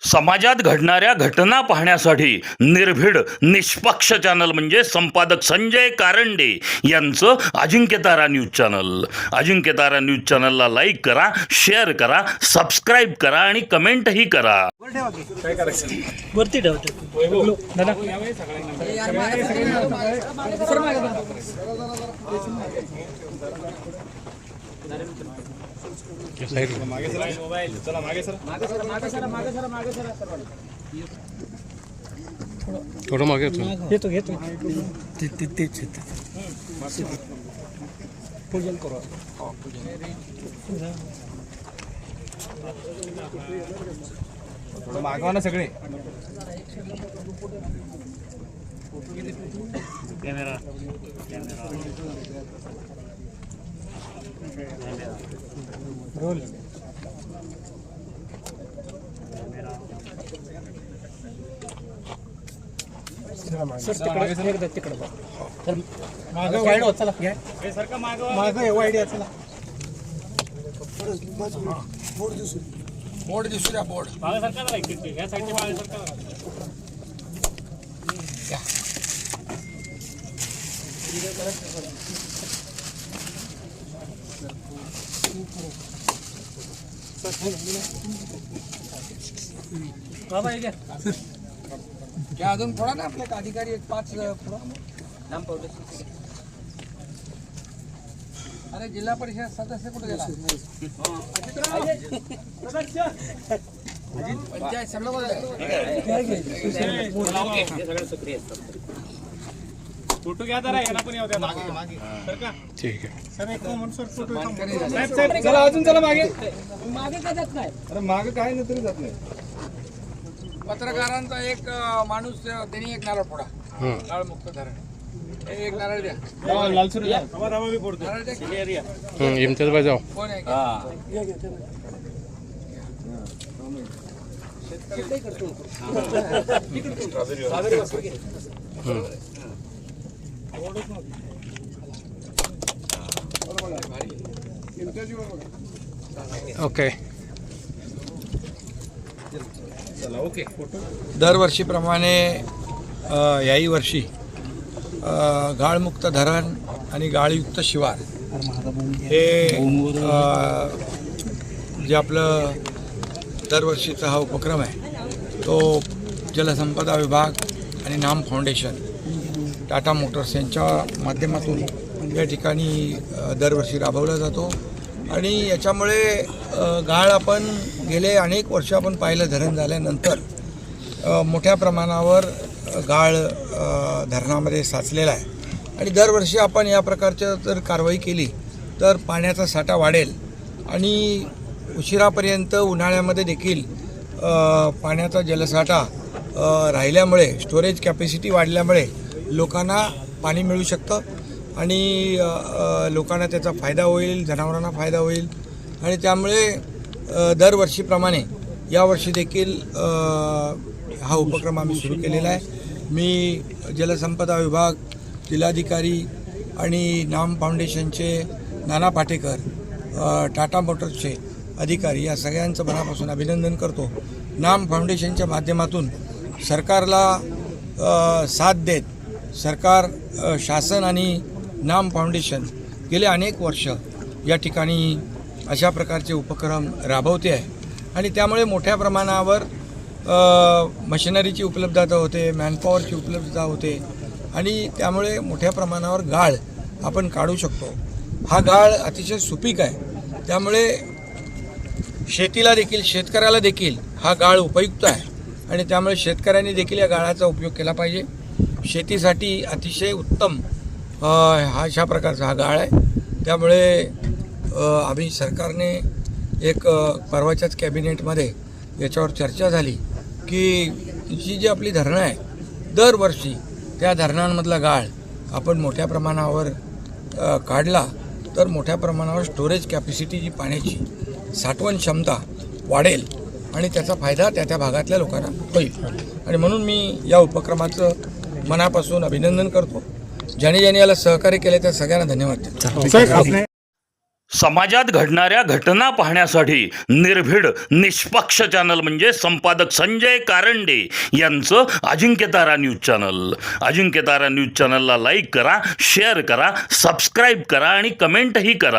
समाजात घडणाऱ्या घटना पाहण्यासाठी निर्भीड निष्पक्ष चॅनल म्हणजे संपादक संजय कारंडे यांचं Ajinkyatara news channel. Ajinkyatara news चॅनलला लाईक करा, शेअर करा, सबस्क्राईब करा आणि कमेंटही करा. वरती ठेवते थोडं मागे घेतो तेच पूजन करू. थोडं मागवा ना सगळे. Camera roll. तिकडे चला मागं एवढं आयडिया. चला बोर्ड दिसू द्या. बोर्ड बाबा हे घ्या. क्या अजून थोडा ना आपल्या अधिकारी एक 5 थोडा. अरे जिल्हा परिषद सदस्य कुठे गेला? पंचायत सगळं फोटो घ्या जरा. ठीक आहे. चला अजून चला मागे. मागे का जात नाही? अरे मागे काय नाही तरी जात नाही. पत्रकारांचा एक माणूस त्यांनी एक नारळ फोडा. गाळमुक्त धरण एक नारळ द्या. नारळ द्या. इम्तियाज भाई जाओ. कोण आहे? ओके. दरवर्षीप्रमाणे याही वर्षी गाळमुक्त धरण आणि गाळयुक्त शिवार हे जे आपलं दरवर्षीचा हा उपक्रम आहे तो जलसंपदा विभाग आणि नाम फाउंडेशन टाटा मोटर्स यांच्या माध्यमातून या ठिकाणी दरवर्षी राबवला जातो. आणि याच्यामुळे गाळ आपण गेले अनेक वर्ष आपण पाहिलं धरण झाल्यानंतर मोठ्या प्रमाणावर गाळ धरणामध्ये साचलेला आहे. आणि दरवर्षी आपण या प्रकारच्या जर कारवाई केली तर पाण्याचा साठा वाढेल आणि उशिरापर्यंत उन्हाळ्यामध्ये देखील पाण्याचा जलसाठा राहिल्यामुळे स्टोरेज कॅपॅसिटी वाढल्यामुळे लोकांना पाणी मिळू शकतं आणि लोकांना त्याचा फायदा होईल, जनावरांना फायदा होईल. आणि त्यामुळे दरवर्षीप्रमाणे यावर्षी देखील हा उपक्रम आम्ही सुरू केलेला आहे. मी जलसंपदा विभाग, जिल्हाधिकारी आणि नाम फाउंडेशनचे नाना पाटेकर, टाटा मोटर्सचे अधिकारी या सगळ्यांचं मनापासून अभिनंदन करतो. नाम फाउंडेशनच्या माध्यमातून सरकारला साथ देत सरकार, शासन आणि नाम फाउंडेशन गेले अनेक वर्ष या ठिकाणी अशा प्रकारचे उपक्रम राबवते आहे. आणि त्यामुळे मोठ्या प्रमाणावर मशिनरीची उपलब्धता होते, मॅनपॉवरची उपलब्धता होते आणि त्यामुळे मोठ्या प्रमाणावर गाळ आपण काढू शकतो. हा गाळ अतिशय सुपीक आहे, त्यामुळे शेतीला देखील, शेतकऱ्याला देखील हा गाळ उपयुक्त आहे. आणि त्यामुळे शेतकऱ्यांनी देखील या गाळाचा उपयोग केला पाहिजे. शेतीसाठी अतिशय उत्तम हा अशा प्रकारचा हा गाळ आहे. त्यामुळे आम्ही सरकारने एक परवाच्याच कॅबिनेटमध्ये याच्यावर चर्चा झाली की जी आपली धरणं आहे दरवर्षी त्या धरणांमधला गाळ आपण मोठ्या प्रमाणावर काढला तर मोठ्या प्रमाणावर स्टोरेज कॅपॅसिटी जी पाण्याची साठवण क्षमता वाढेल आणि त्याचा फायदा त्या भागातल्या लोकांना होईल. आणि म्हणून मी या उपक्रमाचं मनापासून अभिनंदन करतो. ज्यांनी याला सहकार्य केले त्या सगळ्यांना धन्यवाद देतो. समाजात घडणाऱ्या घटना पाहण्यासाठी निर्भीड निष्पक्ष चॅनल म्हणजे संपादक संजय कारंडे यांचं Ajinkyatara news channel. Ajinkyatara news चॅनलला लाईक करा, शेअर करा, सबस्क्राईब करा आणि कमेंटही करा.